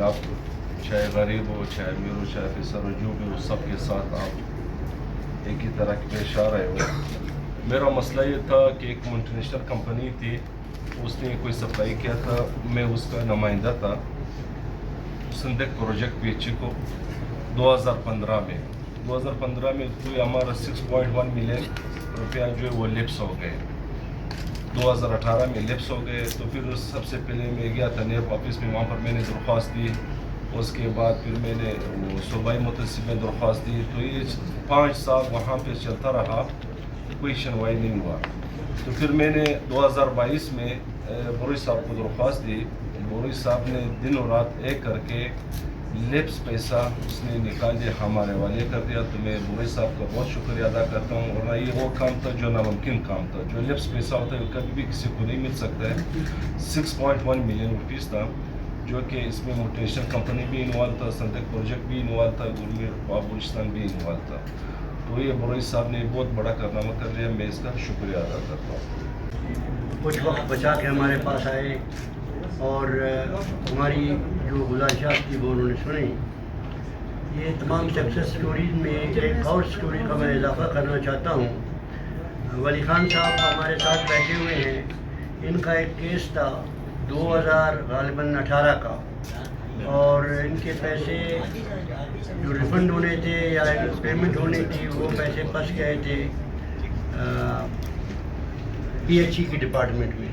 آپ چاہے غریب ہو چاہے امیر ہو چاہے افسر ہو جو بھی ہو سب کے ساتھ آپ ایک ہی طرح کے پیش آ رہے ہو. میرا مسئلہ یہ تھا کہ ایک ملٹی نیشنل کمپنی تھی, اس نے کوئی سپلائی کیا تھا, میں اس کا نمائندہ تھا. اس نے ایک پروجیکٹ بیچے کو 2015 میں کوئی ہمارا 6.1 ملین روپیہ جو ہے وہ لپس ہو گئے. 2018 میں لپس ہو گئے. تو پھر سب سے پہلے میں گیا تھا نیب آفس میں, وہاں پر میں نے درخواست دی. اس کے بعد پھر میں نے صوبائی متعصب میں درخواست دی. تو یہ 5 سال وہاں پہ چلتا رہا, کوئی سنوائی نہیں ہوا. تو پھر میں نے 2022 میں بروئی صاحب کو درخواست دی. بروئی صاحب نے دن و رات ایک کر کے لپس پیسہ اس نے نکال دیا, ہمارے والے کر دیا. تو میں بروئی صاحب کا بہت شکریہ ادا کرتا ہوں. ورنہ یہ وہ کام تھا جو ناممکن کام تھا. جو لپس پیسہ ہوتا ہے وہ کبھی بھی کسی کو نہیں مل سکتا ہے. 6.1 ملین روپیز تھا, جو کہ اس میں ملٹی نیشنل کمپنی بھی انوالو تھا, سنٹیک پروجیکٹ بھی انوالو تھا, گورنمنٹ آف بلوچستان بھی انوالو تھا. تو یہ بروئی صاحب نے بہت بڑا کارنامہ کر لیا, میں اس کا شکریہ ادا کرتا ہوں. کچھ وقت بچا کے ہمارے پاس آئے اور ہماری جو گزارشات تھی وہ انہوں نے سنی. یہ تمام سکسیس سٹوریز میں ایک اور سٹوری کا میں اضافہ کرنا چاہتا ہوں. ولی خان صاحب ہمارے ساتھ بیٹھے ہوئے ہیں. ان کا ایک کیس تھا 2018 کا, اور ان کے پیسے جو ریفنڈ ہونے تھے یا پیمنٹ ہونی تھی وہ پیسے پھنس گئے تھے پی ایچ ای کی ڈپارٹمنٹ میں.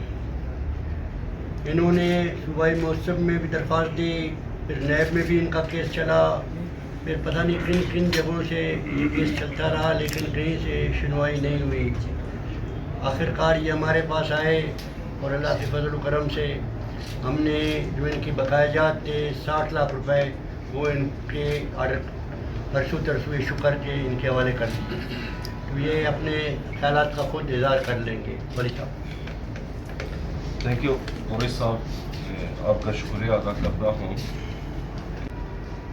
انہوں نے صوبائی مہذب میں بھی درخواست دی, پھر نیب میں بھی ان کا کیس چلا, پھر پتہ نہیں کن جگہوں سے یہ کیس چلتا رہا, لیکن کہیں سے سنوائی نہیں ہوئی. آخر کار یہ ہمارے پاس آئے اور اللہ کے فضل و کرم سے ہم نے جو ان کی بقایا جات تھے 60 لاکھ روپے وہ ان کے آرڈر پرسوں ترسوں ایشو کر کے ان کے حوالے کر دیے. تو یہ اپنے خیالات کا خود اظہار کر لیں گے. ولی صاحب تھینک یو. بروئی صاحب آپ کا شکریہ ادا کرتا ہوں.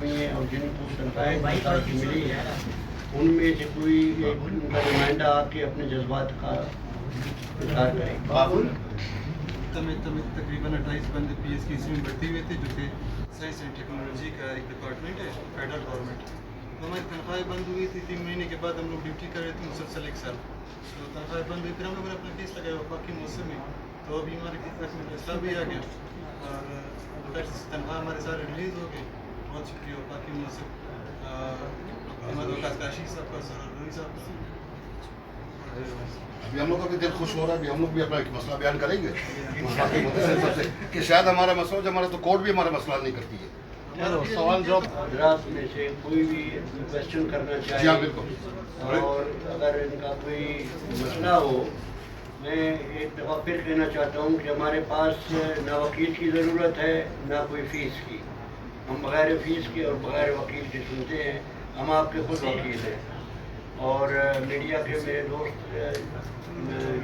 اور جن کو تنخواہیں کی ملی ہے ان میں سے کوئی ایک ان کا نمائندہ آ کے اپنے جذبات کا اظہار کرے. تقریباً 28 بندے پی ایس کی اس میں بھرتی ہوئے تھے, جو کہ سائنس اینڈ ٹیکنالوجی کا ایک ڈپارٹمنٹ ہے فیڈرل گورنمنٹ. تو ہماری تنخواہیں بند ہوئی تھی 3 مہینے کے بعد. ہم لوگ ڈیوٹی کر رہے تھے مسلسل 1 سال. تو تنخواہیں بند ہوئی, پھر ہم لوگوں نے اپنا کیس لگایا وفاقی موسم میں. تو ابھی ہمارے کیس میں فیصلہ بھی آ گیا اور تنخواہ ہمارے سارے ریلیز ہو گئے. بہت شکریہ وفاقی موسم احمد وقاص کاشی صاحب کا, سر روئی صاحب کا. ابھی ہم لوگ کا بھی دل خوش ہو رہا ہے. ابھی ہم لوگ بھی اپنا ایک مسئلہ بیان کریں گے کہ شاید ہمارا مسئلہ جو ہمارا تو کورٹ بھی ہمارا مسئلہ نہیں کرتی ہے. سوال جواب حضرات میں سے کوئی بھی کوشچن کرنا چاہے. جی ہاں بالکل. اور اگر ان کا کوئی مسئلہ ہو, میں ایک دفعہ پھر کہنا چاہتا ہوں کہ ہمارے پاس نہ وکیل کی ضرورت ہے نہ کوئی فیس کی. ہم بغیر فیس کے اور بغیر وکیل کے سنتے ہیں. ہم آپ کے خود وکیل ہیں اور میڈیا کے میرے دوست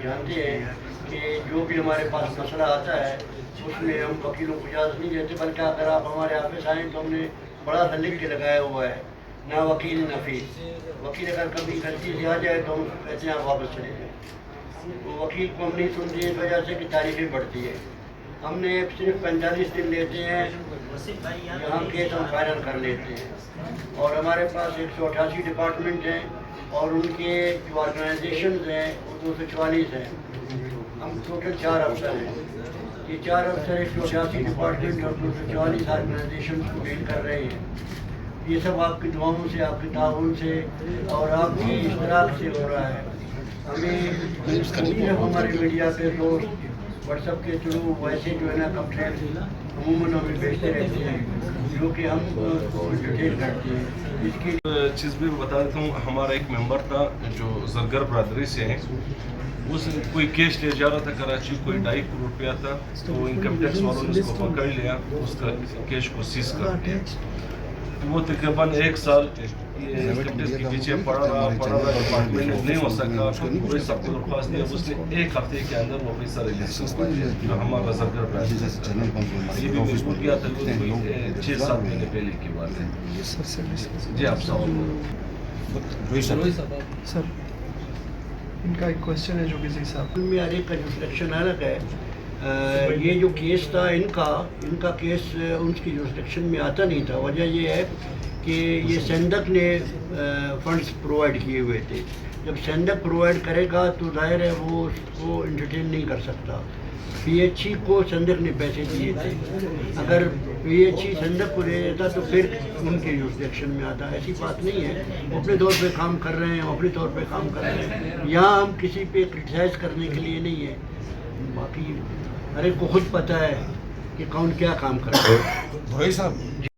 جانتے ہیں کہ جو بھی ہمارے پاس مسئلہ آتا ہے اس میں ہم وکیلوں کو اجازت نہیں دیتے, بلکہ اگر آپ ہمارے آفس آئیں تو ہم نے بڑا سا لکھ کے لگایا ہوا ہے نہ وکیل نہ فیس. وکیل اگر کبھی غلطی سے آ جائے تو ہم کہتے ہیں آپ واپس چلے جائیں. وہ وکیل کو ہم نہیں سنتے اس وجہ سے کہ تاریخیں بڑھتی ہے. ہم نے صرف 45 دن لیتے ہیں, یہاں کیس ہم فائنل کر لیتے ہیں. اور ہمارے پاس 188 ڈپارٹمنٹ ہیں اور ان کے جو آرگنائزیشنز ہیں وہ 244 ہیں. ہم ٹوٹل 4 افسر ہیں. یہ 4 افسر 188 ڈپارٹمنٹ اور 244 آرگنائزیشنز کو ڈیل کر رہے ہیں. یہ سب آپ کی دعاؤں سے, آپ کے تعاون سے اور آپ کی اشتراک سے ہو رہا ہے. ہمیں ہمارے میڈیا کے دوست واٹس ایپ کے تھرو ویسے جو ہے نا کمپلینٹ عموماً ہمیں بھیجتے رہتے ہیں جو کہ ہم کو ڈیٹیل کرتے ہیں. اس کی چیز بھی بتا دیتا ہوں. ہمارا ایک ممبر تھا جو زرگر برادری سے ہیں, اس کوئی کیس لے جا رہا تھا کراچی, کوئی 2.5 کروڑ روپیہ تھا. تو انکم ٹیکس والوں نے اس کو پکڑ لیا, اس کا کیش کو سیز کر دیا. وہ تقریباً 1 سال انکم ٹیکس کے پیچھے پڑا رہا, ڈپارٹمنٹ نہیں ہو سکا. پورے سب کو درخواست دیا, اس نے 1 ہفتے کے اندر وہ پیسہ ریلیز کروا دیا. جو ہمارا زرگر برادری سے یہ بھی مجبور کیا تھا, کوئی 6-7 مہینے پہلے کی بات ہے. جی آپ سر ان کا ایک کوشچن ہے جو کہ صاحب میں ہر ایک کا جو سلیکشن الگ ہے. یہ جو کیس تھا ان کا کیس ان کی جورسڈکشن میں آتا نہیں تھا. وجہ یہ ہے کہ یہ سندک نے فنڈز پرووائڈ کیے ہوئے تھے. جب سندک پرووائڈ کرے گا تو ظاہر ہے وہ اس کو انٹرٹین نہیں کر سکتا. پی ایچ ای کو سندک نے پیسے دیے تھے. اگر پی ایچ ای سندک کو دے دیتا تو پھر ان کے جورسڈکشن میں آتا. ایسی بات نہیں ہے. وہ اپنے طور پہ کام کر رہے ہیں, ہم اپنے طور پہ کام کر رہے ہیں. یہاں ہم کسی پہ کرٹیسائز کرنے کے لیے نہیں ہے. باقی ہر ایک کو خود پتہ ہے کہ کون کیا کام کر رہا ہے. بھائی صاحب